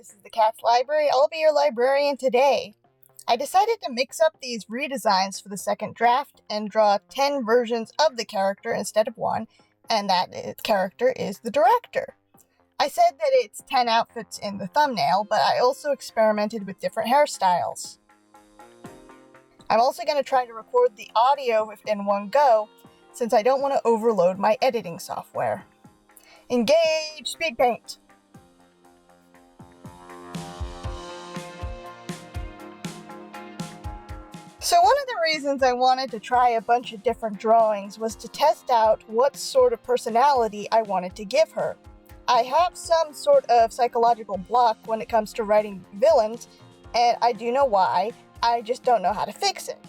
this is the Cat's Library. I'll be your librarian today. I decided to mix up these redesigns for the second draft and draw 10 versions of the character instead of one, and that character is the director. I said that it's 10 outfits in the thumbnail, but I also experimented with different hairstyles. I'm also going to try to record the audio in one go, since I don't want to overload my editing software. Engage Speed Paint! So one of the reasons I wanted to try a bunch of different drawings was to test out what sort of personality I wanted to give her. I have some sort of psychological block when it comes to writing villains, and I do know why, I just don't know how to fix it.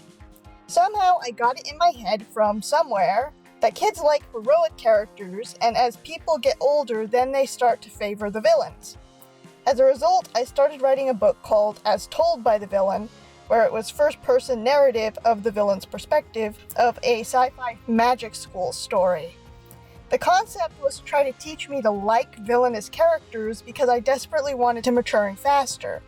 Somehow I got it in my head from somewhere that kids like heroic characters, and as people get older, then they start to favor the villains. As a result, I started writing a book called As Told by the Villain, where it was first-person narrative of the villain's perspective of a sci-fi magic school story. The concept was to try to teach me to like villainous characters because I desperately wanted to maturing faster.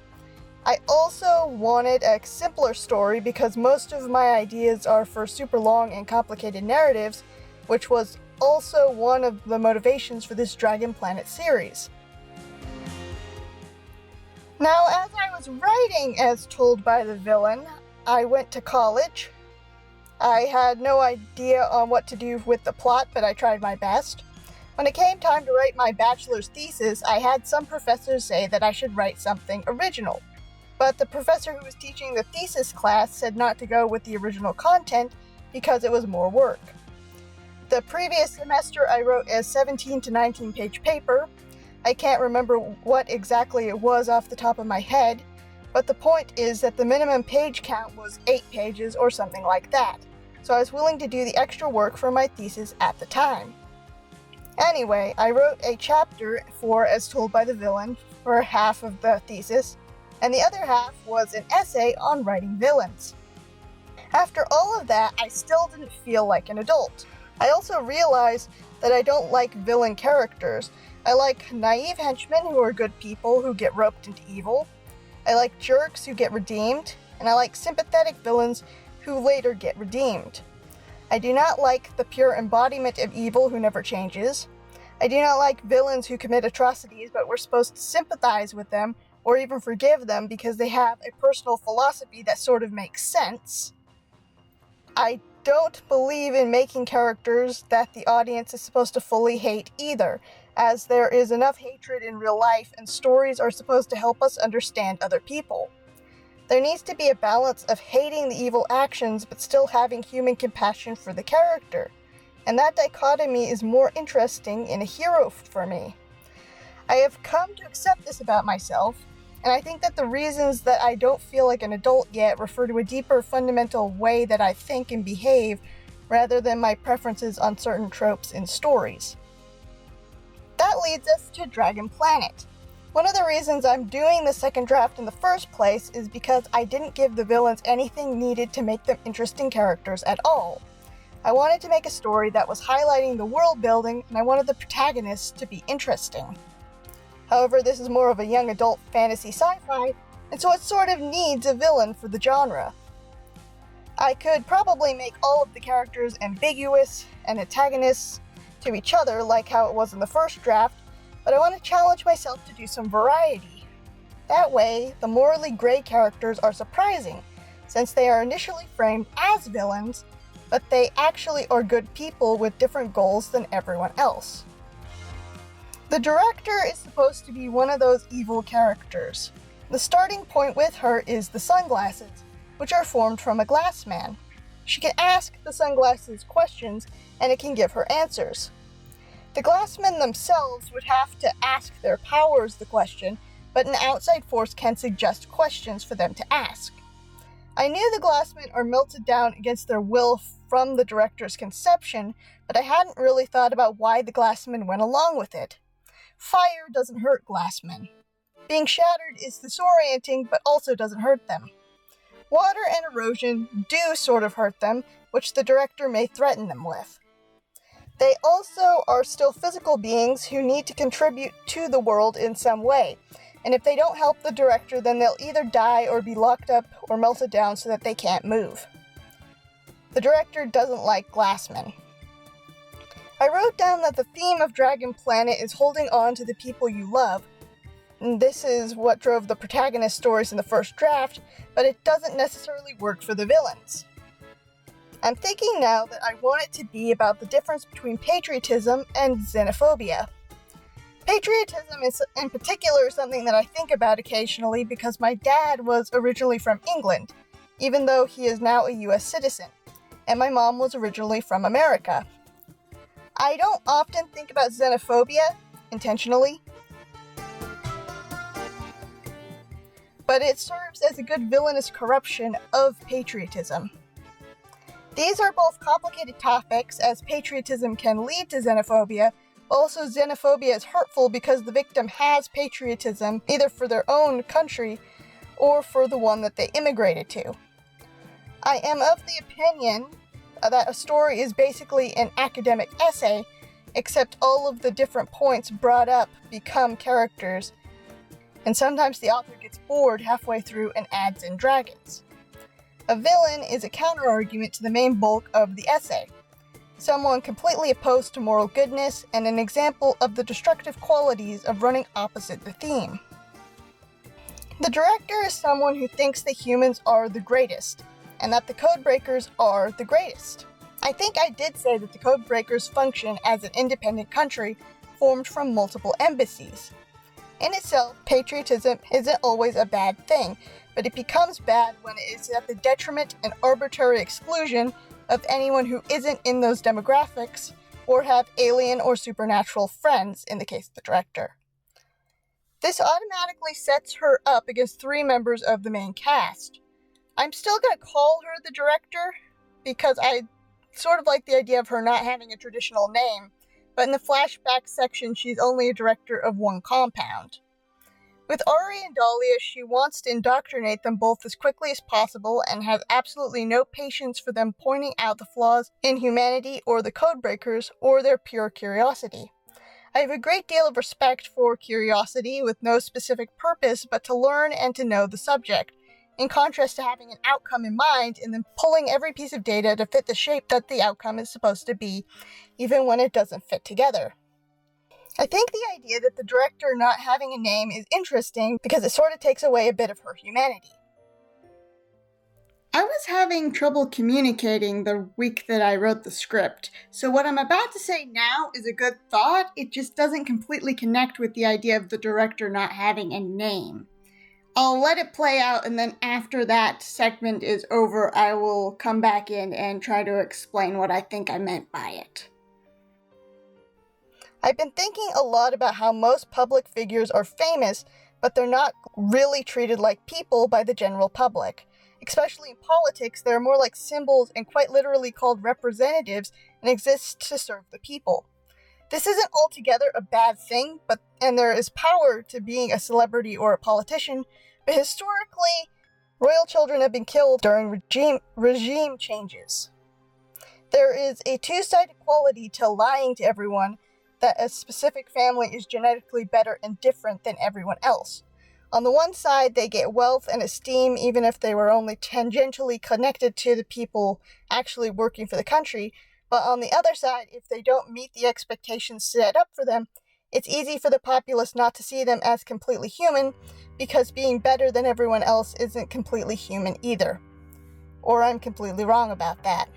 I also wanted a simpler story because most of my ideas are for super long and complicated narratives, which was also one of the motivations for this Dragon Planet series. Now, as I was writing As Told by the Villain, I went to college. I had no idea on what to do with the plot, but I tried my best. When it came time to write my bachelor's thesis, I had some professors say that I should write something original. But the professor who was teaching the thesis class said not to go with the original content because it was more work. The previous semester I wrote a 17 to 19 page paper. I can't remember what exactly it was off the top of my head, but the point is that the minimum page count was 8 pages or something like that, so I was willing to do the extra work for my thesis at the time. Anyway, I wrote a chapter for As Told by the Villain for half of the thesis, and the other half was an essay on writing villains. After all of that, I still didn't feel like an adult. I also realized that I don't like villain characters. I like naive henchmen who are good people who get roped into evil. I like jerks who get redeemed, and I like sympathetic villains who later get redeemed. I do not like the pure embodiment of evil who never changes. I do not like villains who commit atrocities but we're supposed to sympathize with them or even forgive them because they have a personal philosophy that sort of makes sense. I don't believe in making characters that the audience is supposed to fully hate either, as there is enough hatred in real life and stories are supposed to help us understand other people. There needs to be a balance of hating the evil actions but still having human compassion for the character, and that dichotomy is more interesting in a hero for me. I have come to accept this about myself, and I think that the reasons that I don't feel like an adult yet refer to a deeper fundamental way that I think and behave rather than my preferences on certain tropes in stories. That leads us to Dragon Planet. One of the reasons I'm doing the second draft in the first place is because I didn't give the villains anything needed to make them interesting characters at all. I wanted to make a story that was highlighting the world building, and I wanted the protagonists to be interesting. However, this is more of a young adult fantasy sci-fi, and so it sort of needs a villain for the genre. I could probably make all of the characters ambiguous and antagonists to each other like how it was in the first draft, but I want to challenge myself to do some variety. That way, the morally gray characters are surprising, since they are initially framed as villains, but they actually are good people with different goals than everyone else. The director is supposed to be one of those evil characters. The starting point with her is the sunglasses, which are formed from a glass man. She can ask the sunglasses questions, and it can give her answers. The glassmen themselves would have to ask their powers the question, but an outside force can suggest questions for them to ask. I knew the glassmen are melted down against their will from the director's conception, but I hadn't really thought about why the glassmen went along with it. Fire doesn't hurt glassmen. Being shattered is disorienting, but also doesn't hurt them. Water and erosion do sort of hurt them, which the director may threaten them with. They also are still physical beings who need to contribute to the world in some way, and if they don't help the director, then they'll either die or be locked up or melted down so that they can't move. The director doesn't like glassmen. I wrote down that the theme of Dragon Planet is holding on to the people you love. And this is what drove the protagonist stories in the first draft, but it doesn't necessarily work for the villains. I'm thinking now that I want it to be about the difference between patriotism and xenophobia. Patriotism is in particular something that I think about occasionally because my dad was originally from England, even though he is now a US citizen, and my mom was originally from America. I don't often think about xenophobia intentionally, but it serves as a good villainous corruption of patriotism. These are both complicated topics, as patriotism can lead to xenophobia. Also, xenophobia is hurtful because the victim has patriotism either for their own country or for the one that they immigrated to. I am of the opinion that a story is basically an academic essay, except all of the different points brought up become characters, and sometimes the author gets bored halfway through and adds in dragons. A villain is a counter-argument to the main bulk of the essay, someone completely opposed to moral goodness, and an example of the destructive qualities of running opposite the theme. The director is someone who thinks that humans are the greatest, and that the Codebreakers are the greatest. I think I did say that the Codebreakers function as an independent country formed from multiple embassies. In itself, patriotism isn't always a bad thing, but it becomes bad when it is at the detriment and arbitrary exclusion of anyone who isn't in those demographics or have alien or supernatural friends, in the case of the director. This automatically sets her up against 3 members of the main cast. I'm still going to call her the director because I sort of like the idea of her not having a traditional name, but in the flashback section she's only a director of 1 compound. With Ari and Dahlia, she wants to indoctrinate them both as quickly as possible and has absolutely no patience for them pointing out the flaws in humanity or the Codebreakers or their pure curiosity. I have a great deal of respect for curiosity with no specific purpose but to learn and to know the subject, in contrast to having an outcome in mind and then pulling every piece of data to fit the shape that the outcome is supposed to be, even when it doesn't fit together. I think the idea that the director not having a name is interesting because it sort of takes away a bit of her humanity. I was having trouble communicating the week that I wrote the script, so what I'm about to say now is a good thought, it just doesn't completely connect with the idea of the director not having a name. I'll let it play out, and then after that segment is over, I will come back in and try to explain what I think I meant by it. I've been thinking a lot about how most public figures are famous, but they're not really treated like people by the general public. Especially in politics, they're more like symbols and quite literally called representatives and exist to serve the people. This isn't altogether a bad thing, and there is power to being a celebrity or a politician, but historically, royal children have been killed during regime changes. There is a two-sided quality to lying to everyone that a specific family is genetically better and different than everyone else. On the one side, they get wealth and esteem even if they were only tangentially connected to the people actually working for the country, but on the other side, if they don't meet the expectations set up for them, it's easy for the populace not to see them as completely human, because being better than everyone else isn't completely human either. Or I'm completely wrong about that.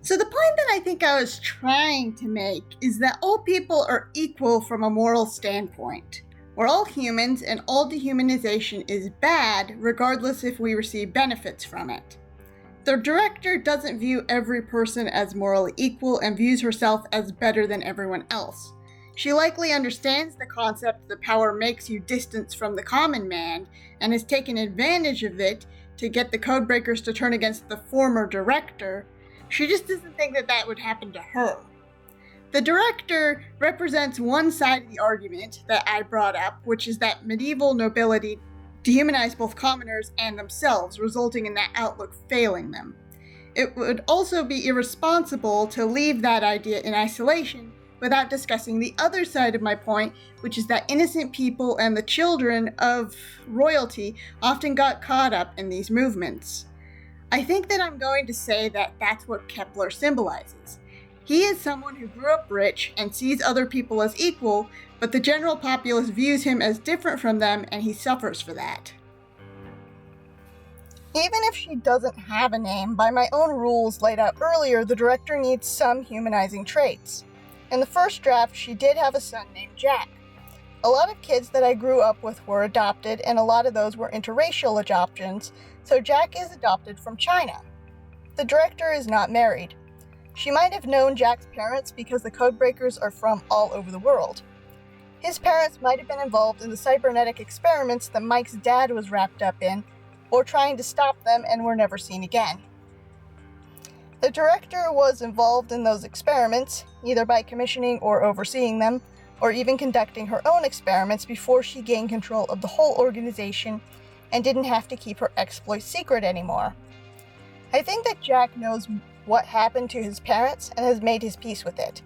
So the point that I think I was trying to make is that all people are equal from a moral standpoint. We're all humans, and all dehumanization is bad, regardless if we receive benefits from it. The director doesn't view every person as morally equal and views herself as better than everyone else. She likely understands the concept that power makes you distant from the common man, and has taken advantage of it to get the Codebreakers to turn against the former director. She just doesn't think that that would happen to her. The director represents one side of the argument that I brought up, which is that medieval nobility dehumanized both commoners and themselves, resulting in that outlook failing them. It would also be irresponsible to leave that idea in isolation without discussing the other side of my point, which is that innocent people and the children of royalty often got caught up in these movements. I think that I'm going to say that that's what Kepler symbolizes. He is someone who grew up rich and sees other people as equal, but the general populace views him as different from them, and he suffers for that. Even if she doesn't have a name, by my own rules laid out earlier, the director needs some humanizing traits. In the first draft, she did have a son named Jack. A lot of kids that I grew up with were adopted, and a lot of those were interracial adoptions, so Jack is adopted from China. The director is not married. She might have known Jack's parents because the codebreakers are from all over the world. His parents might have been involved in the cybernetic experiments that Mike's dad was wrapped up in, or trying to stop them and were never seen again. The director was involved in those experiments, either by commissioning or overseeing them, or even conducting her own experiments before she gained control of the whole organization and didn't have to keep her exploits secret anymore. I think that Jack knows what happened to his parents and has made his peace with it.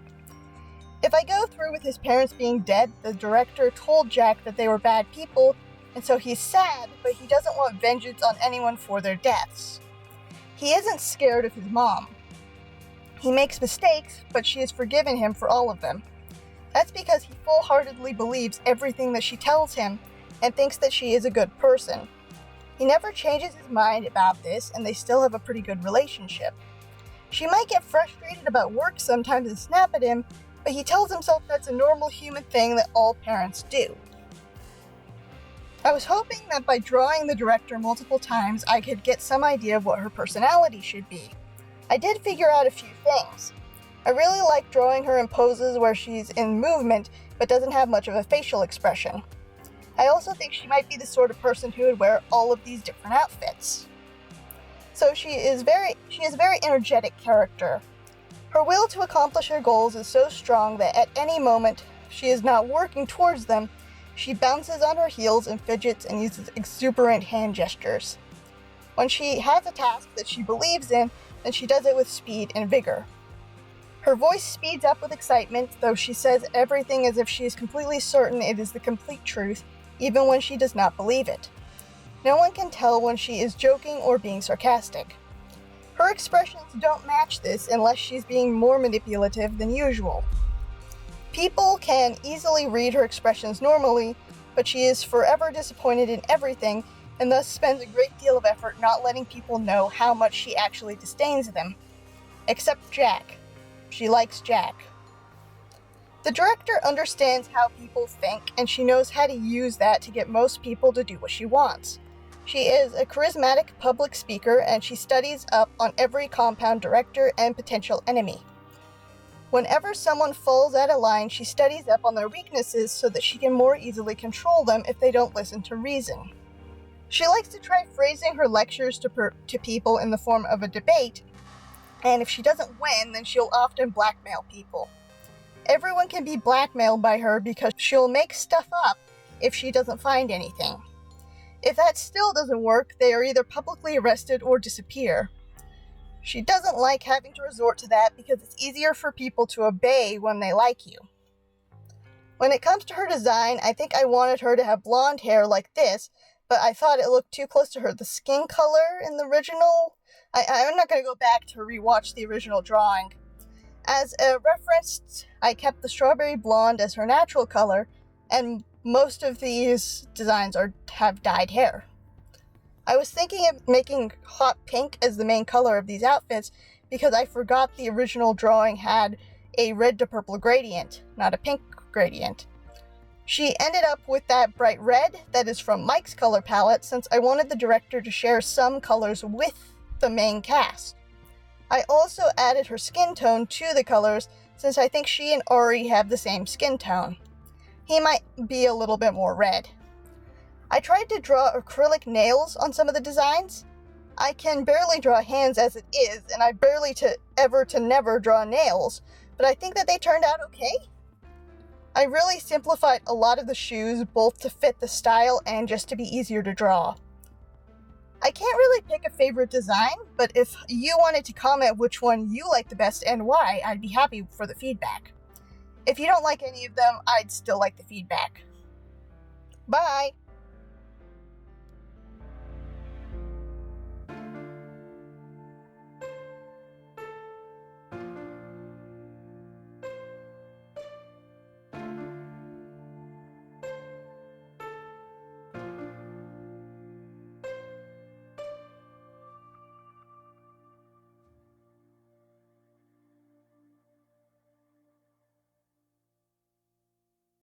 If I go through with his parents being dead, the director told Jack that they were bad people, and so he's sad, but he doesn't want vengeance on anyone for their deaths. He isn't scared of his mom. He makes mistakes, but she has forgiven him for all of them. That's because he full-heartedly believes everything that she tells him and thinks that she is a good person. He never changes his mind about this, and they still have a pretty good relationship. She might get frustrated about work sometimes and snap at him, but he tells himself that's a normal human thing that all parents do. I was hoping that by drawing the director multiple times, I could get some idea of what her personality should be. I did figure out a few things. I really like drawing her in poses where she's in movement, but doesn't have much of a facial expression. I also think she might be the sort of person who would wear all of these different outfits. So she is a very energetic character. Her will to accomplish her goals is so strong that at any moment she is not working towards them, she bounces on her heels and fidgets and uses exuberant hand gestures. When she has a task that she believes in, then she does it with speed and vigor. Her voice speeds up with excitement, though she says everything as if she is completely certain it is the complete truth, even when she does not believe it. No one can tell when she is joking or being sarcastic. Her expressions don't match this unless she's being more manipulative than usual. People can easily read her expressions normally, but she is forever disappointed in everything and thus spends a great deal of effort not letting people know how much she actually disdains them. Except Jack. She likes Jack. The director understands how people think, and she knows how to use that to get most people to do what she wants. She is a charismatic public speaker, and she studies up on every compound director and potential enemy. Whenever someone falls out of line, she studies up on their weaknesses so that she can more easily control them if they don't listen to reason. She likes to try phrasing her lectures to people in the form of a debate, and if she doesn't win, then she'll often blackmail people. Everyone can be blackmailed by her because she'll make stuff up if she doesn't find anything. If that still doesn't work, they are either publicly arrested or disappear. She doesn't like having to resort to that because it's easier for people to obey when they like you. When it comes to her design, I think I wanted her to have blonde hair like this, but I thought it looked too close to her. The skin color in the original, I'm not going to go back to rewatch the original drawing. As a reference, I kept the strawberry blonde as her natural color, and most of these designs have dyed hair. I was thinking of making hot pink as the main color of these outfits because I forgot the original drawing had a red to purple gradient, not a pink gradient. She ended up with that bright red that is from Mike's color palette since I wanted the director to share some colors with the main cast. I also added her skin tone to the colors since I think she and Ari have the same skin tone. He might be a little bit more red. I tried to draw acrylic nails on some of the designs. I can barely draw hands as it is, and I barely to never draw nails, but I think that they turned out okay. I really simplified a lot of the shoes, both to fit the style and just to be easier to draw. I can't really pick a favorite design, but if you wanted to comment which one you like the best and why, I'd be happy for the feedback. If you don't like any of them, I'd still like the feedback. Bye!